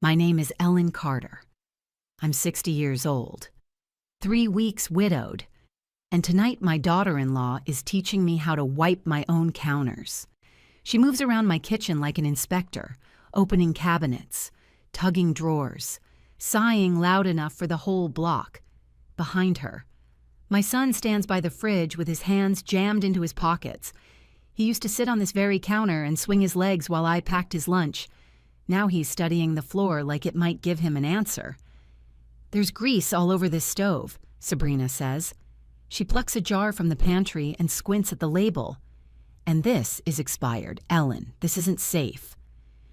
My name is Ellen Carter. I'm 60 years old, 3 weeks widowed, and tonight my daughter-in-law is teaching me how to wipe my own counters. She moves around my kitchen like an inspector, opening cabinets, tugging drawers, sighing loud enough for the whole block. Behind her, my son stands by the fridge with his hands jammed into his pockets. He used to sit on this very counter and swing his legs while I packed his lunch. Now he's studying the floor like it might give him an answer. "There's grease all over this stove," Sabrina says. She plucks a jar from the pantry and squints at the label. "And this is expired. Ellen, this isn't safe."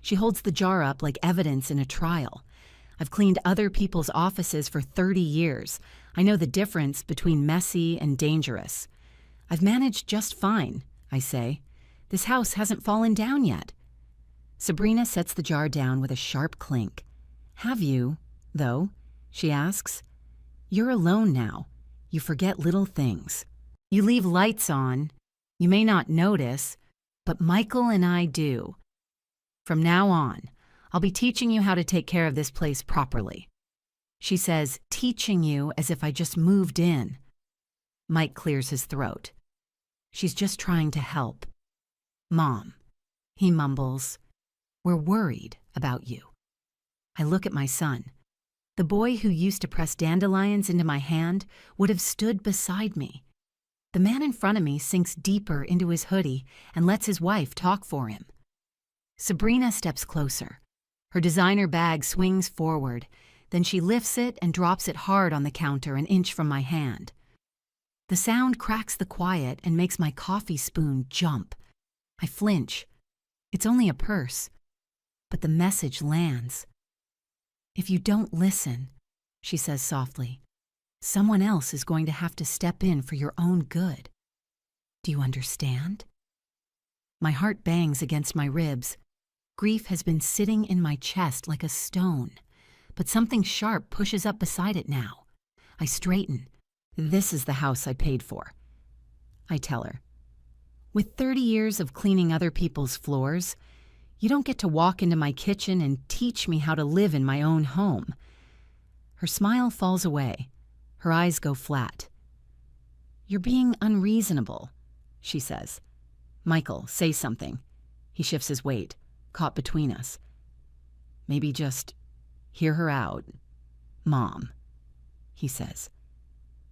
She holds the jar up like evidence in a trial. "I've cleaned other people's offices for 30 years. I know the difference between messy and dangerous. I've managed just fine," I say. "This house hasn't fallen down yet." Sabrina sets the jar down with a sharp clink. "Have you, though?" she asks. "You're alone now. You forget little things. You leave lights on. You may not notice, but Michael and I do. From now on, I'll be teaching you how to take care of this place properly." She says, "teaching you," as if I just moved in. Mike clears his throat. "She's just trying to help. Mom," he mumbles, "we're worried about you." I look at my son. The boy who used to press dandelions into my hand would have stood beside me. The man in front of me sinks deeper into his hoodie and lets his wife talk for him. Sabrina steps closer. Her designer bag swings forward, then she lifts it and drops it hard on the counter an inch from my hand. The sound cracks the quiet and makes my coffee spoon jump. I flinch. It's only a purse, but the message lands. "If you don't listen," she says softly, "someone else is going to have to step in for your own good. Do you understand?" My heart bangs against my ribs. Grief has been sitting in my chest like a stone, but something sharp pushes up beside it now. I straighten. "This is the house I paid for," I tell her. "With 30 years of cleaning other people's floors, you don't get to walk into my kitchen and teach me how to live in my own home." Her smile falls away. Her eyes go flat. "You're being unreasonable," she says. "Michael, say something." He shifts his weight, caught between us. "Maybe just hear her out. Mom," he says.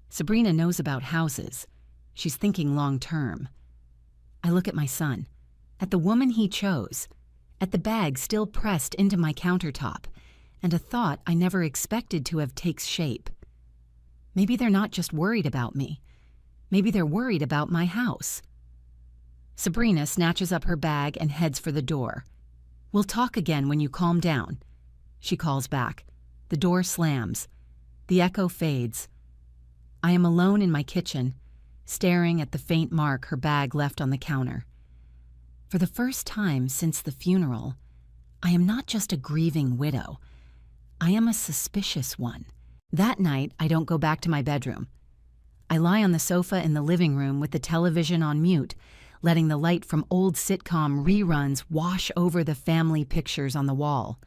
Sabrina knows about houses. She's thinking long term. I look at my son, at the woman he chose, at the bag still pressed into my countertop, and a thought I never expected to have takes shape. Maybe they're not just worried about me. Maybe they're worried about my house. Sabrina snatches up her bag and heads for the door. "We'll talk again when you calm down," she calls back. The door slams. The echo fades. I am alone in my kitchen, staring at the faint mark her bag left on the counter. For the first time since the funeral, I am not just a grieving widow. I am a suspicious one. That night, I don't go back to my bedroom. I lie on the sofa in the living room with the television on mute, letting the light from old sitcom reruns wash over the family pictures on the wall.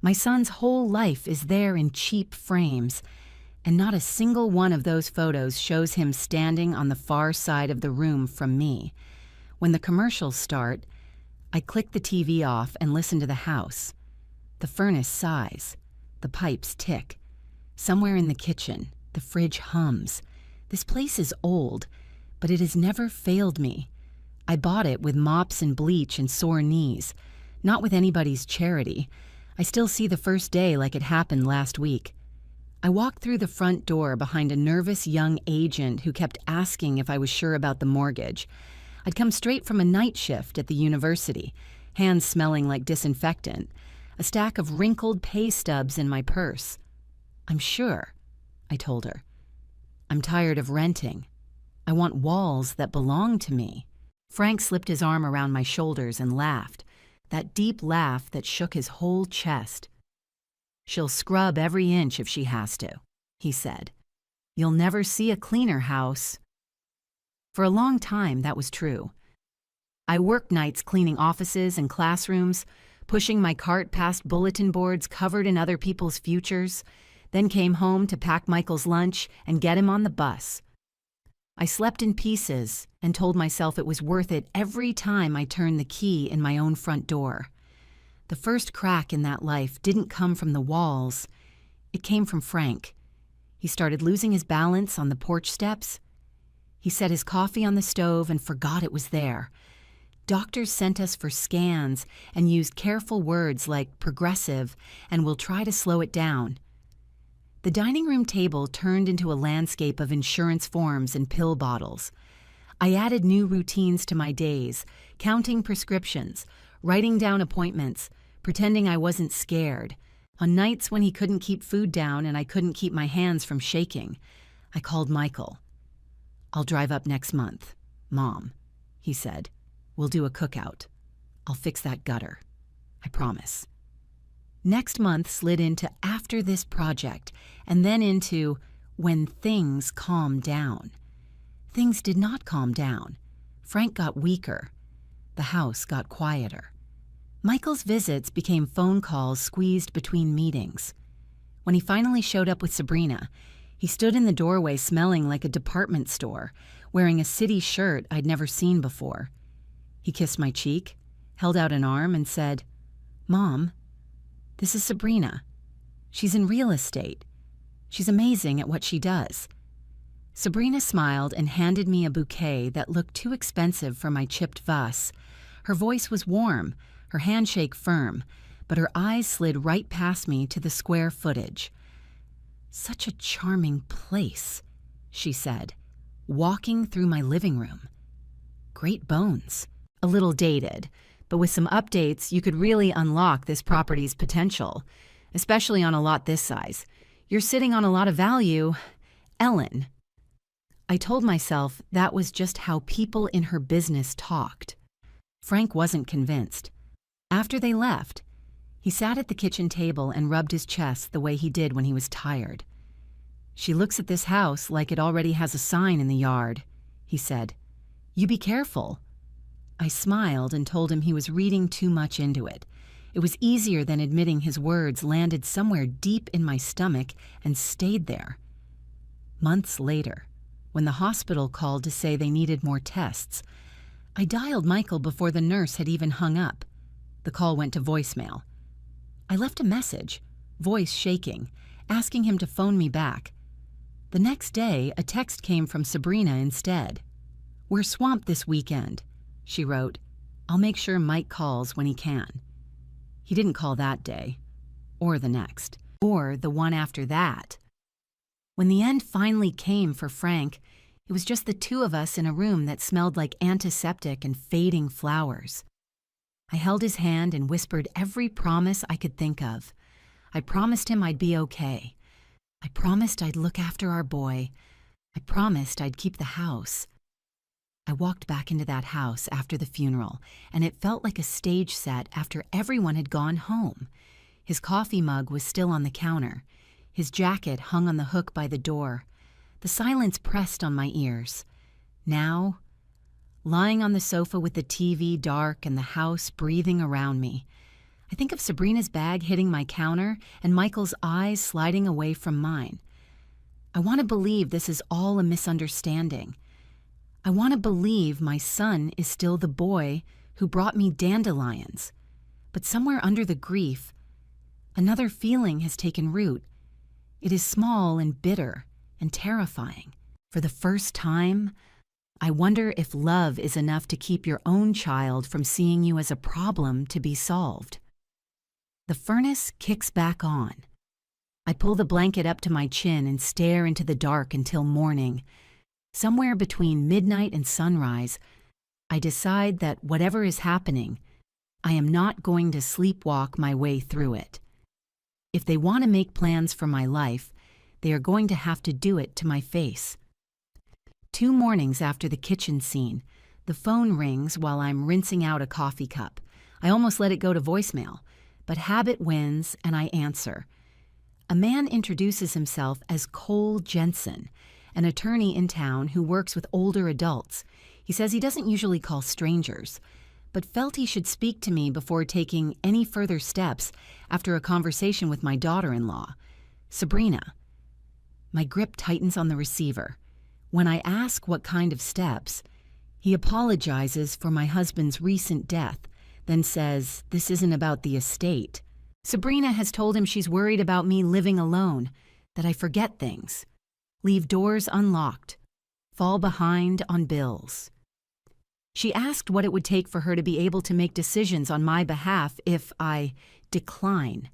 My son's whole life is there in cheap frames, and not a single one of those photos shows him standing on the far side of the room from me. When the commercials start, I click the TV off and listen to the house. The furnace sighs. The pipes tick. Somewhere in the kitchen, the fridge hums. This place is old, but it has never failed me. I bought it with mops and bleach and sore knees, not with anybody's charity. I still see the first day like it happened last week. I walked through the front door behind a nervous young agent who kept asking if I was sure about the mortgage. I'd come straight from a night shift at the university, hands smelling like disinfectant, a stack of wrinkled pay stubs in my purse. "I'm sure," I told her. "I'm tired of renting. I want walls that belong to me." Frank slipped his arm around my shoulders and laughed, that deep laugh that shook his whole chest. "She'll scrub every inch if she has to," he said. "You'll never see a cleaner house." For a long time, that was true. I worked nights cleaning offices and classrooms, pushing my cart past bulletin boards covered in other people's futures, then came home to pack Michael's lunch and get him on the bus. I slept in pieces and told myself it was worth it every time I turned the key in my own front door. The first crack in that life didn't come from the walls. It came from Frank. He started losing his balance on the porch steps. He set his coffee on the stove and forgot it was there. Doctors sent us for scans and used careful words like progressive and we'll try to slow it down. The dining room table turned into a landscape of insurance forms and pill bottles. I added new routines to my days, counting prescriptions, writing down appointments, pretending I wasn't scared. On nights when he couldn't keep food down and I couldn't keep my hands from shaking, I called Michael. "I'll drive up next month, Mom," he said. "We'll do a cookout. I'll fix that gutter. I promise." Next month slid into after this project, and then into when things calmed down. Things did not calm down. Frank got weaker. The house got quieter. Michael's visits became phone calls squeezed between meetings. When he finally showed up with Sabrina, he stood in the doorway smelling like a department store, wearing a city shirt I'd never seen before. He kissed my cheek, held out an arm, and said, "Mom, this is Sabrina. She's in real estate. She's amazing at what she does." Sabrina smiled and handed me a bouquet that looked too expensive for my chipped vase. Her voice was warm, her handshake firm, but her eyes slid right past me to the square footage. "Such a charming place," she said, walking through my living room. "Great bones. A little dated, but with some updates you could really unlock this property's potential, especially on a lot this size. You're sitting on a lot of value, Ellen." I told myself that was just how people in her business talked. Frank wasn't convinced. After they left, he sat at the kitchen table and rubbed his chest the way he did when he was tired. "She looks at this house like it already has a sign in the yard," he said. "You be careful." I smiled and told him he was reading too much into it. It was easier than admitting his words landed somewhere deep in my stomach and stayed there. Months later, when the hospital called to say they needed more tests, I dialed Michael before the nurse had even hung up. The call went to voicemail. I left a message, voice shaking, asking him to phone me back. The next day, a text came from Sabrina instead. "We're swamped this weekend," she wrote. "I'll make sure Mike calls when he can." He didn't call that day, or the next, or the one after that. When the end finally came for Frank, it was just the two of us in a room that smelled like antiseptic and fading flowers. I held his hand and whispered every promise I could think of. I promised him I'd be okay. I promised I'd look after our boy. I promised I'd keep the house. I walked back into that house after the funeral, and it felt like a stage set after everyone had gone home. His coffee mug was still on the counter. His jacket hung on the hook by the door. The silence pressed on my ears. Now, lying on the sofa with the TV dark and the house breathing around me, I think of Sabrina's bag hitting my counter and Michael's eyes sliding away from mine. I want to believe this is all a misunderstanding. I want to believe my son is still the boy who brought me dandelions. But somewhere under the grief, another feeling has taken root. It is small and bitter and terrifying. For the first time, I wonder if love is enough to keep your own child from seeing you as a problem to be solved. The furnace kicks back on. I pull the blanket up to my chin and stare into the dark until morning. Somewhere between midnight and sunrise, I decide that whatever is happening, I am not going to sleepwalk my way through it. If they want to make plans for my life, they are going to have to do it to my face. 2 mornings after the kitchen scene, the phone rings while I'm rinsing out a coffee cup. I almost let it go to voicemail, but habit wins and I answer. A man introduces himself as Cole Jensen, an attorney in town who works with older adults. He says he doesn't usually call strangers, but felt he should speak to me before taking any further steps after a conversation with my daughter-in-law, Sabrina. My grip tightens on the receiver. When I ask what kind of steps, he apologizes for my husband's recent death, then says this isn't about the estate. Sabrina has told him she's worried about me living alone, that I forget things, leave doors unlocked, fall behind on bills. She asked what it would take for her to be able to make decisions on my behalf if I decline.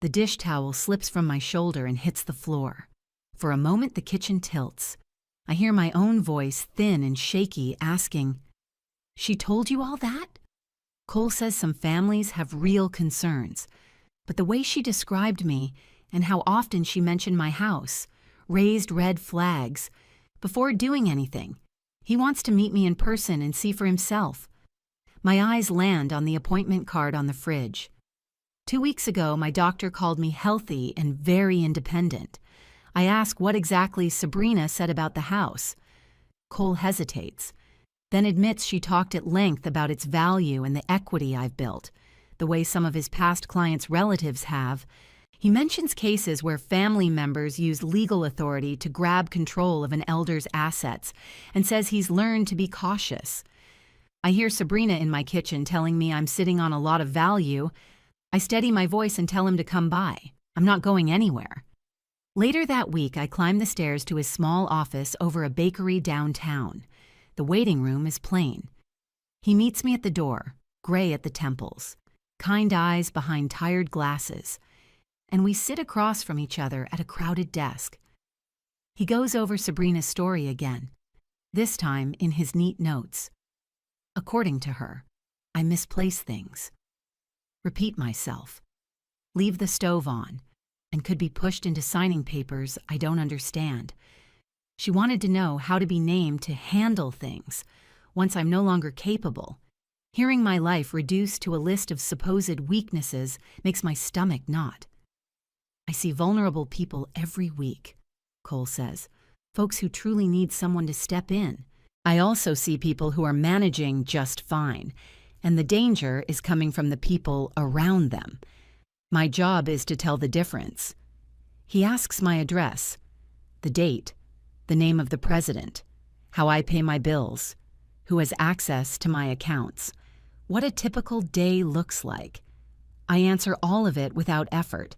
The dish towel slips from my shoulder and hits the floor. For a moment, the kitchen tilts. I hear my own voice, thin and shaky, asking, "She told you all that?" Cole says some families have real concerns, but the way she described me and how often she mentioned my house raised red flags. Before doing anything, he wants to meet me in person and see for himself. My eyes land on the appointment card on the fridge. 2 weeks ago, my doctor called me healthy and very independent. I ask what exactly Sabrina said about the house. Cole hesitates, then admits she talked at length about its value and the equity I've built, the way some of his past clients' relatives have. He mentions cases where family members use legal authority to grab control of an elder's assets and says he's learned to be cautious. I hear Sabrina in my kitchen telling me I'm sitting on a lot of value. I steady my voice and tell him to come by. I'm not going anywhere. Later that week, I climb the stairs to his small office over a bakery downtown. The waiting room is plain. He meets me at the door, gray at the temples, kind eyes behind tired glasses, and we sit across from each other at a crowded desk. He goes over Sabrina's story again, this time in his neat notes. According to her, I misplace things, repeat myself, leave the stove on, and could be pushed into signing papers I don't understand. She wanted to know how to be named to handle things once I'm no longer capable. Hearing my life reduced to a list of supposed weaknesses makes my stomach knot. I see vulnerable people every week, Cole says, folks who truly need someone to step in. I also see people who are managing just fine, and the danger is coming from the people around them. My job is to tell the difference. He asks my address, the date, the name of the president, how I pay my bills, who has access to my accounts, what a typical day looks like. I answer all of it without effort,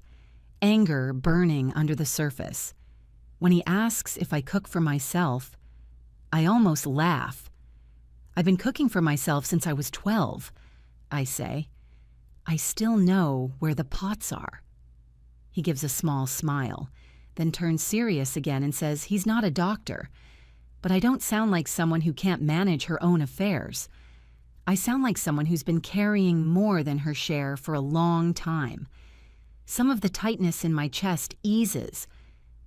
anger burning under the surface. When he asks if I cook for myself, I almost laugh. I've been cooking for myself since I was 12, I say. I still know where the pots are. He gives a small smile, then turns serious again and says he's not a doctor. But I don't sound like someone who can't manage her own affairs. I sound like someone who's been carrying more than her share for a long time. Some of the tightness in my chest eases,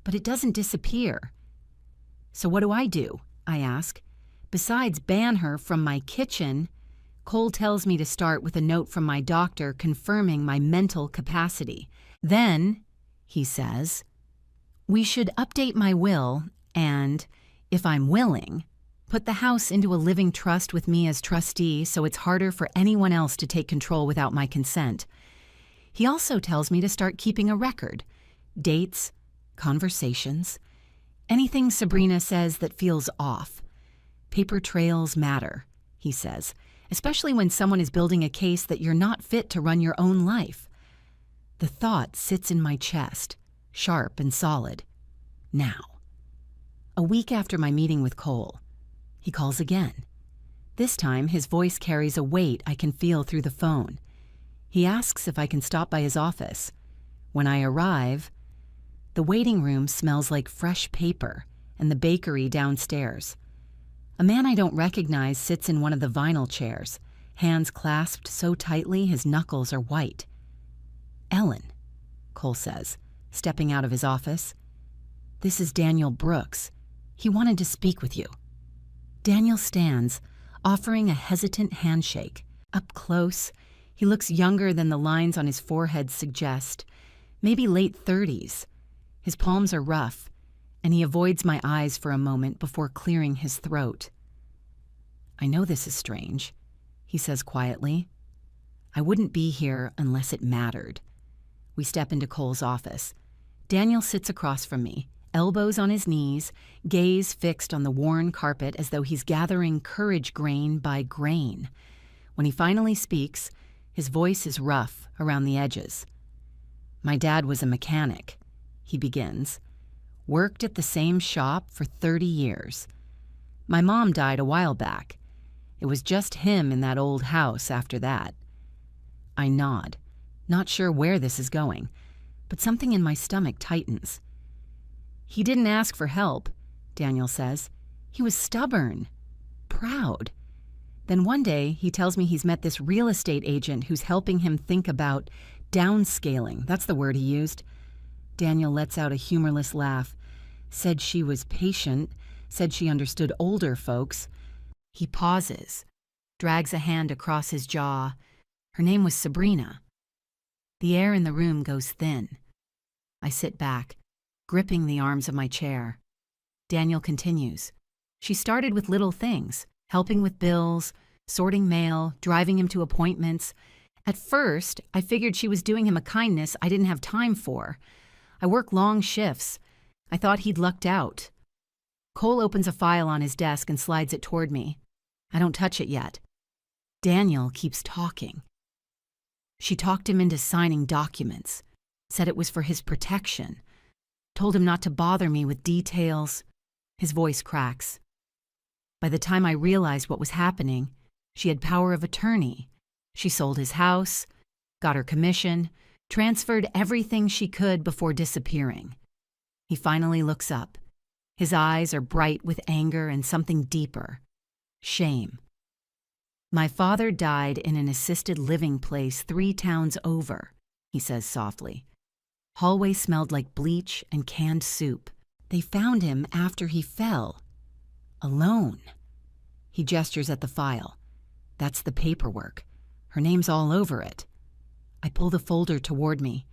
but it doesn't disappear. So what do? I ask. Besides ban her from my kitchen, Cole tells me to start with a note from my doctor confirming my mental capacity. Then, he says, we should update my will and, if I'm willing, put the house into a living trust with me as trustee so it's harder for anyone else to take control without my consent. He also tells me to start keeping a record, dates, conversations, anything Sabrina says that feels off. Paper trails matter, he says, especially when someone is building a case that you're not fit to run your own life. The thought sits in my chest, sharp and solid. Now. A week after my meeting with Cole, he calls again. This time, his voice carries a weight I can feel through the phone. He asks if I can stop by his office. When I arrive, the waiting room smells like fresh paper and the bakery downstairs. A man I don't recognize sits in one of the vinyl chairs, hands clasped so tightly his knuckles are white. Ellen, Cole says, stepping out of his office. This is Daniel Brooks. He wanted to speak with you. Daniel stands, offering a hesitant handshake. Up close, he looks younger than the lines on his forehead suggest, maybe late 30s. His palms are rough, and he avoids my eyes for a moment before clearing his throat. I know this is strange, he says quietly. I wouldn't be here unless it mattered. We step into Cole's office. Daniel sits across from me, elbows on his knees, gaze fixed on the worn carpet as though he's gathering courage grain by grain. When he finally speaks, his voice is rough around the edges. My dad was a mechanic, he begins. Worked at the same shop for 30 years. My mom died a while back. It was just him in that old house after that. I nod, not sure where this is going, but something in my stomach tightens. He didn't ask for help, Daniel says. He was stubborn, proud. Then one day he tells me he's met this real estate agent who's helping him think about downscaling. That's the word he used. Daniel lets out a humorless laugh. Said she was patient, said she understood older folks. He pauses, drags a hand across his jaw. Her name was Sabrina. The air in the room goes thin. I sit back, gripping the arms of my chair. Daniel continues. She started with little things, helping with bills, sorting mail, driving him to appointments. At first, I figured she was doing him a kindness I didn't have time for. I work long shifts. I thought he'd lucked out. Cole opens a file on his desk and slides it toward me. I don't touch it yet. Daniel keeps talking. She talked him into signing documents, said it was for his protection, told him not to bother me with details. His voice cracks. By the time I realized what was happening, she had power of attorney. She sold his house, got her commission, transferred everything she could before disappearing. He finally looks up. His eyes are bright with anger and something deeper, shame. My father died in an assisted living place 3 towns over, he says softly. Hallway smelled like bleach and canned soup. They found him after he fell. Alone. He gestures at the file. That's the paperwork. Her name's all over it. I pull the folder toward me.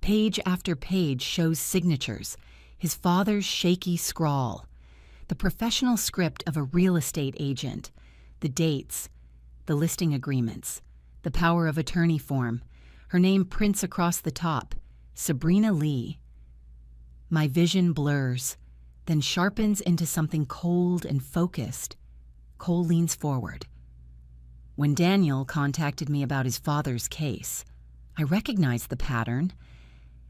Page after page shows signatures, his father's shaky scrawl, the professional script of a real estate agent, the dates, the listing agreements, the power of attorney form. Her name prints across the top, Sabrina Lee. My vision blurs, then sharpens into something cold and focused. Cole leans forward. When Daniel contacted me about his father's case, I recognized the pattern,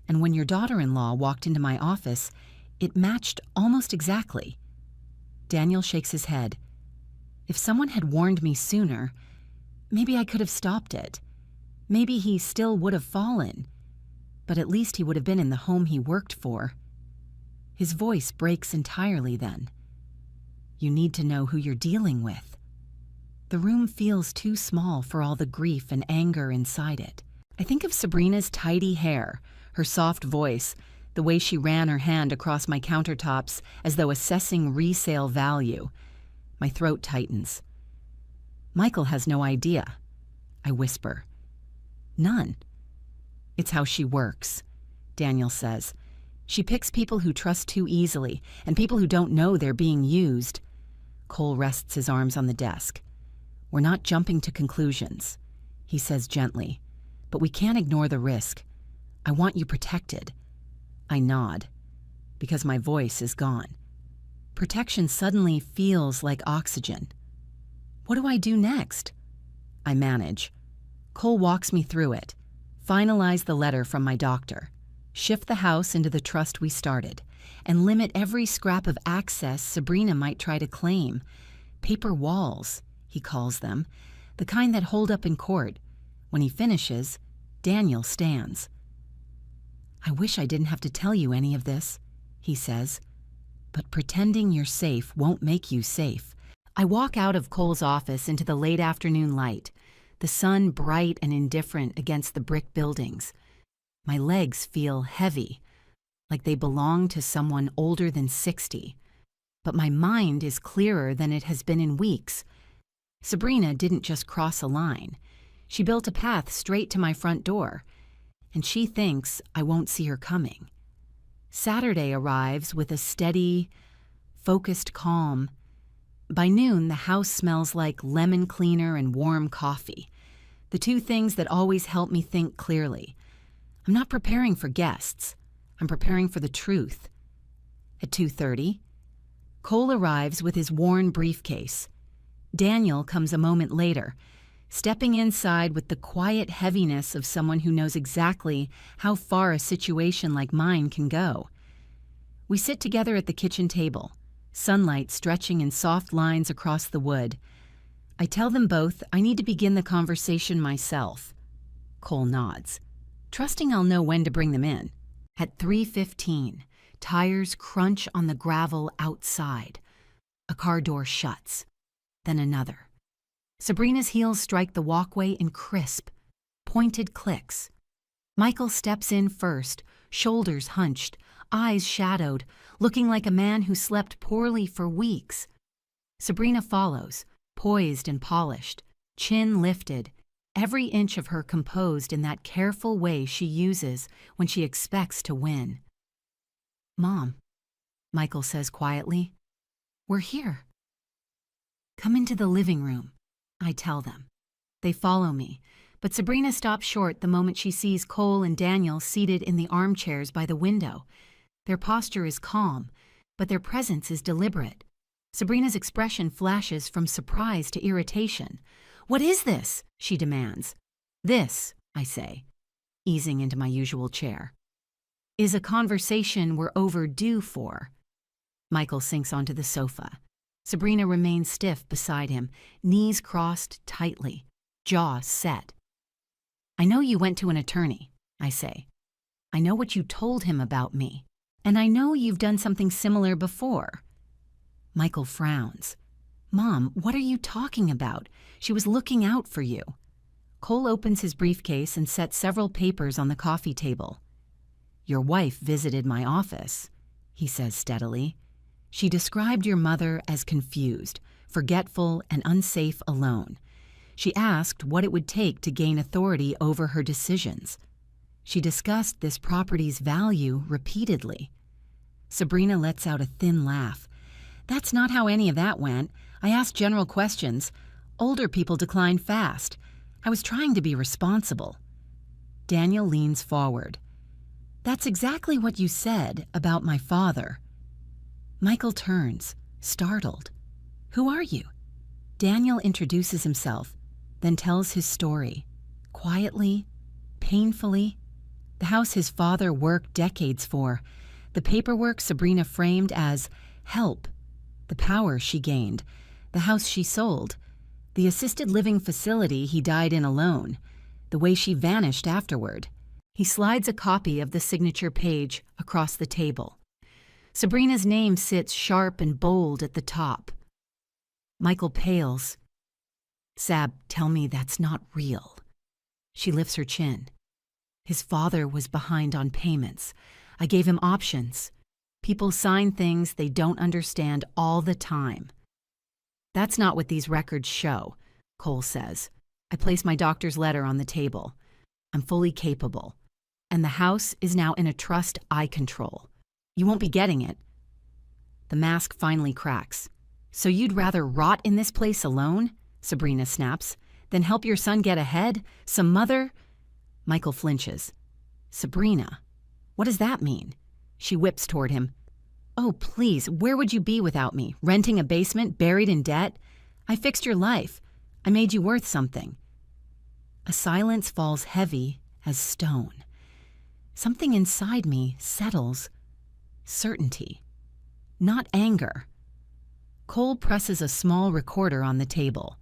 and when your daughter-in-law walked into my office, it matched almost exactly. Daniel shakes his head. If someone had warned me sooner, maybe I could have stopped it. Maybe he still would have fallen, but at least he would have been in the home he worked for. His voice breaks entirely then. You need to know who you're dealing with. The room feels too small for all the grief and anger inside it. I think of Sabrina's tidy hair, her soft voice, the way she ran her hand across my countertops as though assessing resale value. My throat tightens. Michael has no idea, I whisper. None. It's how she works, Daniel says. She picks people who trust too easily and people who don't know they're being used. Cole rests his arms on the desk. We're not jumping to conclusions, he says gently, but we can't ignore the risk. I want you protected. I nod, because my voice is gone. Protection suddenly feels like oxygen. What do I do next? I manage. Cole walks me through it. Finalize the letter from my doctor. Shift the house into the trust we started, and limit every scrap of access Sabrina might try to claim. Paper walls, he calls them, the kind that hold up in court. When he finishes, Daniel stands. I wish I didn't have to tell you any of this, he says. But pretending you're safe won't make you safe. I walk out of Cole's office into the late afternoon light, the sun bright and indifferent against the brick buildings. My legs feel heavy, like they belong to someone older than 60. But my mind is clearer than it has been in weeks. Sabrina didn't just cross a line. She built a path straight to my front door, and she thinks I won't see her coming. Saturday arrives with a steady, focused calm. By noon, the house smells like lemon cleaner and warm coffee, the two things that always help me think clearly. I'm not preparing for guests. I'm preparing for the truth. At 2:30, Cole arrives with his worn briefcase. Daniel comes a moment later, stepping inside with the quiet heaviness of someone who knows exactly how far a situation like mine can go. We sit together at the kitchen table, sunlight stretching in soft lines across the wood. I tell them both I need to begin the conversation myself. Cole nods, trusting I'll know when to bring them in. At 3:15, tires crunch on the gravel outside. A car door shuts, then another. Sabrina's heels strike the walkway in crisp, pointed clicks. Michael steps in first, shoulders hunched, eyes shadowed, looking like a man who slept poorly for weeks. Sabrina follows, poised and polished, chin lifted, every inch of her composed in that careful way she uses when she expects to win. "Mom," Michael says quietly, "we're here." "Come into the living room," I tell them. They follow me, but Sabrina stops short the moment she sees Cole and Daniel seated in the armchairs by the window. Their posture is calm, but their presence is deliberate. Sabrina's expression flashes from surprise to irritation. "What is this?" she demands. "This," I say, easing into my usual chair, "is a conversation we're overdue for." Michael sinks onto the sofa. Sabrina remains stiff beside him, knees crossed tightly, jaw set. "I know you went to an attorney," I say. "I know what you told him about me. And I know you've done something similar before." Michael frowns. "Mom, what are you talking about? She was looking out for you." Cole opens his briefcase and sets several papers on the coffee table. "Your wife visited my office," he says steadily. "She described your mother as confused, forgetful, and unsafe alone. She asked what it would take to gain authority over her decisions. She discussed this property's value repeatedly." Sabrina lets out a thin laugh. "That's not how any of that went. I asked general questions. Older people decline fast. I was trying to be responsible." Daniel leans forward. "That's exactly what you said about my father." Michael turns, startled. "Who are you?" Daniel introduces himself, then tells his story, quietly, painfully. The house his father worked decades for, the paperwork Sabrina framed as help, the power she gained, the house she sold, the assisted living facility he died in alone, the way she vanished afterward. He slides a copy of the signature page across the table. Sabrina's name sits sharp and bold at the top. Michael pales. "Sab, tell me that's not real." She lifts her chin. "His father was behind on payments. I gave him options. People sign things they don't understand all the time." "That's not what these records show," Cole says. I place my doctor's letter on the table. I'm fully capable. And the house is now in a trust I control. You won't be getting it. The mask finally cracks. "So you'd rather rot in this place alone?" Sabrina snaps. "Than help your son get ahead? Some mother—" Michael flinches. "Sabrina, what does that mean?" She whips toward him. "Oh, please, where would you be without me? Renting a basement, buried in debt? I fixed your life. I made you worth something." A silence falls heavy as stone. Something inside me settles. Certainty. Not anger. Cole presses a small recorder on the table.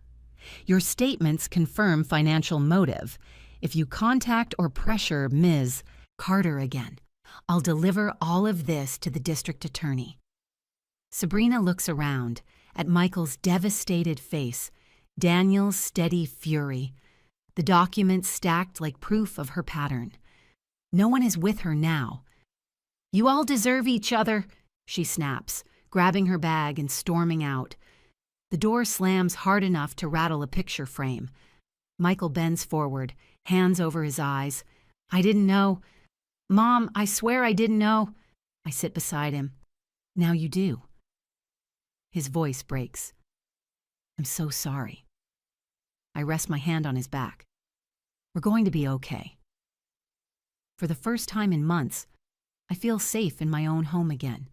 "Your statements confirm financial motive. If you contact or pressure Ms. Carter again, I'll deliver all of this to the district attorney." Sabrina looks around at Michael's devastated face, Daniel's steady fury, the documents stacked like proof of her pattern. No one is with her now. "You all deserve each other," she snaps, grabbing her bag and storming out. The door slams hard enough to rattle a picture frame. Michael bends forward, hands over his eyes. "I didn't know. Mom, I swear I didn't know." I sit beside him. "Now you do." His voice breaks. I'm so sorry. I rest my hand on his back. We're going to be okay. For the first time in months, I feel safe in my own home again.